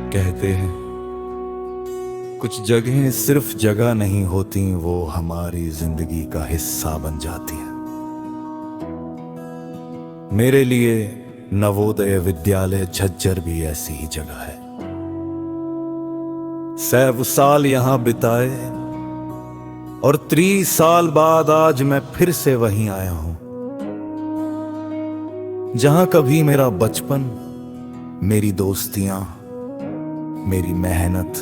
कहते हैं कुछ जगहें सिर्फ जगह नहीं होती, वो हमारी जिंदगी का हिस्सा बन जाती हैं। मेरे लिए नवोदय विद्यालय झज्जर भी ऐसी ही जगह है। सैव साल यहां बिताए और 30 साल बाद आज मैं फिर से वहीं आया हूं, जहां कभी मेरा बचपन, मेरी दोस्तियां, मेरी मेहनत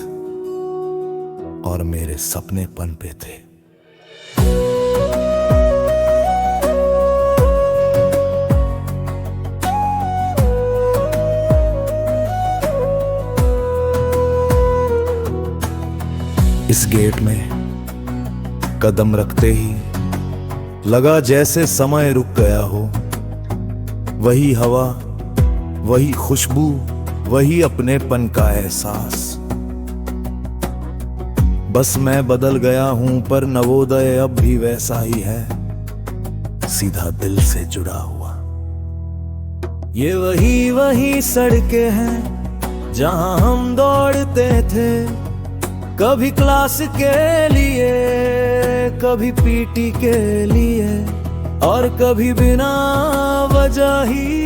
और मेरे सपने पनपे थे। इस गेट में कदम रखते ही लगा जैसे समय रुक गया हो। वही हवा, वही खुशबू, वही अपनेपन का एहसास। बस मैं बदल गया हूं पर नवोदय अब भी वैसा ही है, सीधा दिल से जुड़ा हुआ। ये वही सड़कें हैं जहां हम दौड़ते थे, कभी क्लास के लिए, कभी पीटी के लिए और कभी बिना वजह ही।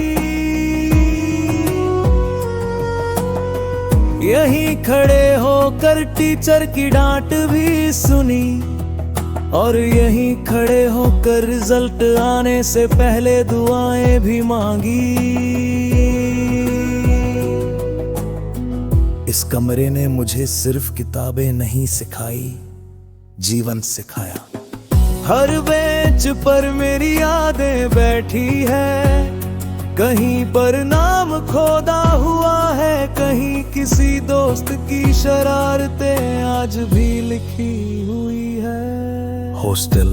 यहीं खड़े होकर टीचर की डांट भी सुनी और यहीं खड़े होकर रिजल्ट आने से पहले दुआएं भी मांगी। इस कमरे ने मुझे सिर्फ किताबें नहीं सिखाई, जीवन सिखाया। हर बेंच पर मेरी यादें बैठी है, कहीं पर नाम खोदा हुआ है, कहीं किसी दोस्त की शरारतें आज भी लिखी हुई है। हॉस्टल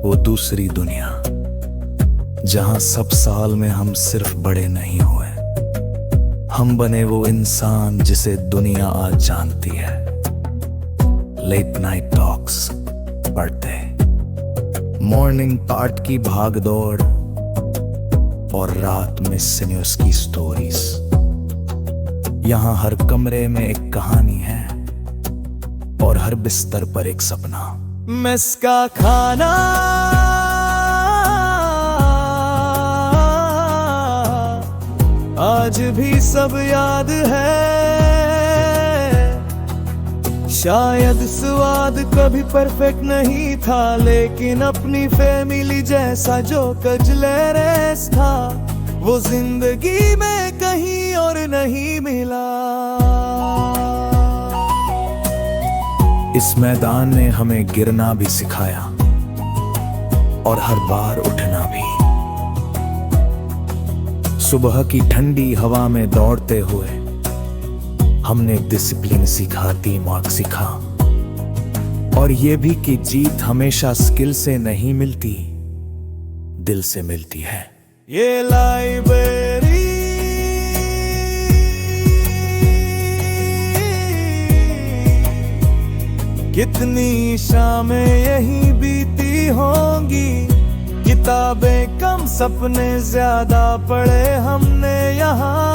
वो दूसरी दुनिया जहां सब साल में हम सिर्फ बड़े नहीं हुए, हम बने वो इंसान जिसे दुनिया आज जानती है। लेट नाइट टॉक्स पढ़ते, मॉर्निंग पार्ट की भागदौड़ और रात में सीनियर्स की स्टोरीज। यहां हर कमरे में एक कहानी है और हर बिस्तर पर एक सपना। मेस का खाना, आज भी सब याद है। शायद स्वाद कभी परफेक्ट नहीं था, लेकिन अपनी फैमिली जैसा जो कजलेरेस था, वो जिंदगी में कहीं और नहीं मिला। इस मैदान ने हमें गिरना भी सिखाया और हर बार उठना भी। सुबह की ठंडी हवा में दौड़ते हुए हमने डिसिप्लिन सीखा, टीम वर्क सीखा और ये भी कि जीत हमेशा स्किल से नहीं मिलती, दिल से मिलती है। ये लाइब्रेरी कितनी शामें यहीं बीती होंगी, किताबें कम सपने ज्यादा पढ़े हमने यहाँ।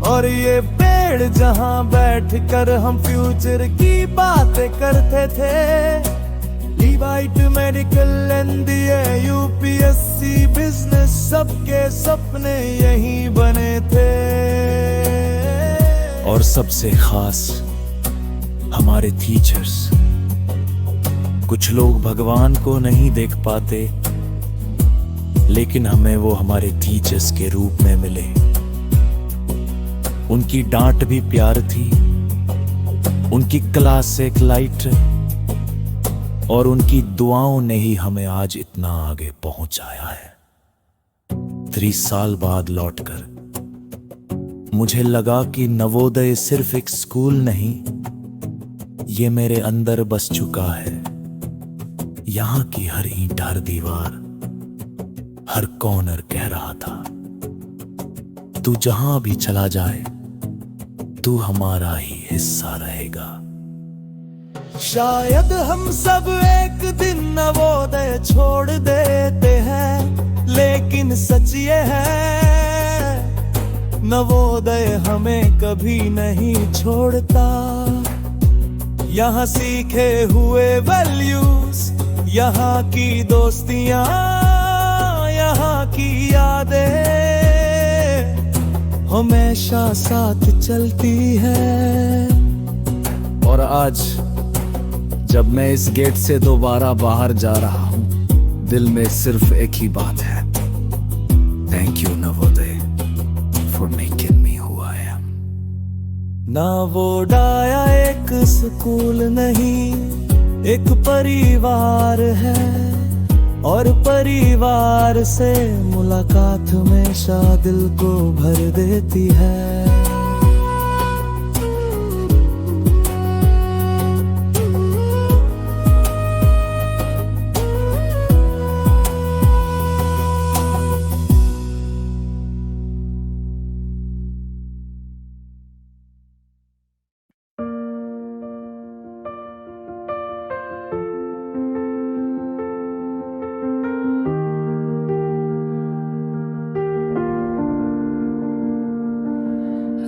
और ये पेड़ जहां बैठकर हम फ्यूचर की बातें करते थे। डीवाइट मेडिकल एनडीए यूपीएससी बिजनेस, सबके सपने यही बने थे। और सबसे खास हमारे टीचर्स। कुछ लोग भगवान को नहीं देख पाते, लेकिन हमें वो हमारे टीचर्स के रूप में मिले। उनकी डांट भी प्यार थी, उनकी क्लास एक लाइट और उनकी दुआओं ने ही हमें आज इतना आगे पहुंचाया है। 30 साल बाद लौटकर मुझे लगा कि नवोदय सिर्फ एक स्कूल नहीं, ये मेरे अंदर बस चुका है। यहां की हर ईंट, हर दीवार, हर कॉर्नर कह रहा था, तू जहां भी चला जाए तू हमारा ही हिस्सा रहेगा। शायद हम सब एक दिन नवोदय छोड़ देते हैं, लेकिन सच ये है नवोदय हमें कभी नहीं छोड़ता। यहाँ सीखे हुए वैल्यूज, यहाँ की दोस्तियाँ, यहाँ की यादें हमेशा साथ चलती है। और आज जब मैं इस गेट से दोबारा बाहर जा रहा हूँ, दिल में सिर्फ एक ही बात है, thank you Navodaya for making me who I am. Navodaya एक स्कूल नहीं, एक परिवार है, और परिवार से मुलाकात हमेशा दिल को भर देती है।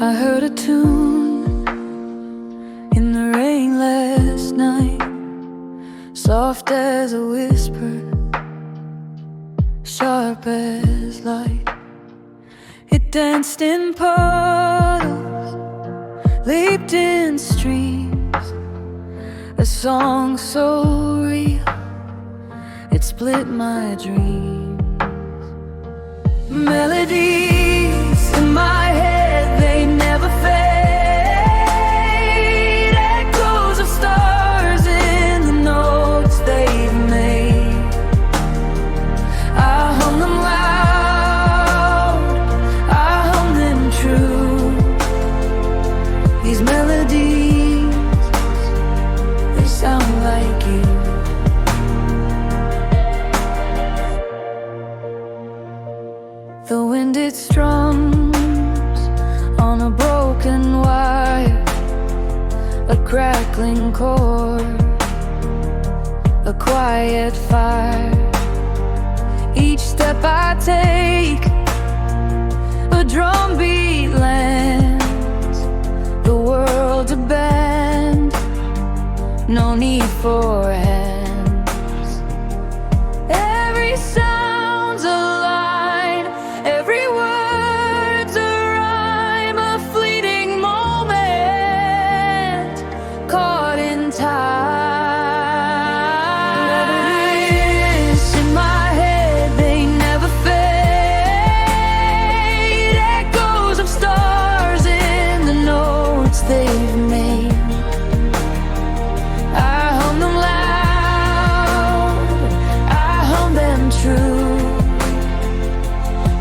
I heard a tune in the rain last night, soft as a whisper, sharp as light. It danced in puddles, leaped in streams, a song so real, it split my dreams. Melodies in my head, they never fade. Echoes of stars in the notes they've made. I hum them loud, I hum them true. These melodies, they sound like you. The wind, it strums on a broken wire, a crackling chord, a quiet fire. Each step I take, a drumbeat lands, the world to bend, no need for hands. Every sound's a line, every word's a rhyme, a fleeting moment caught in time. Melodies in my head, they never fade. Echoes of stars in the notes they've made. I hum them loud, I hum them true.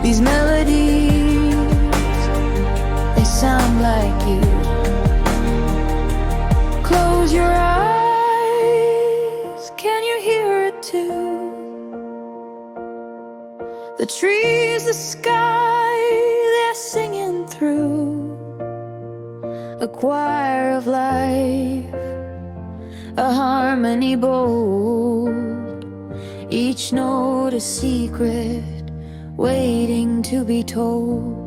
These melodies, they sound like you. Close your eyes, can you hear it too? The trees, the sky, they're singing through. A choir of life, a harmony bold, each note a secret waiting to be told.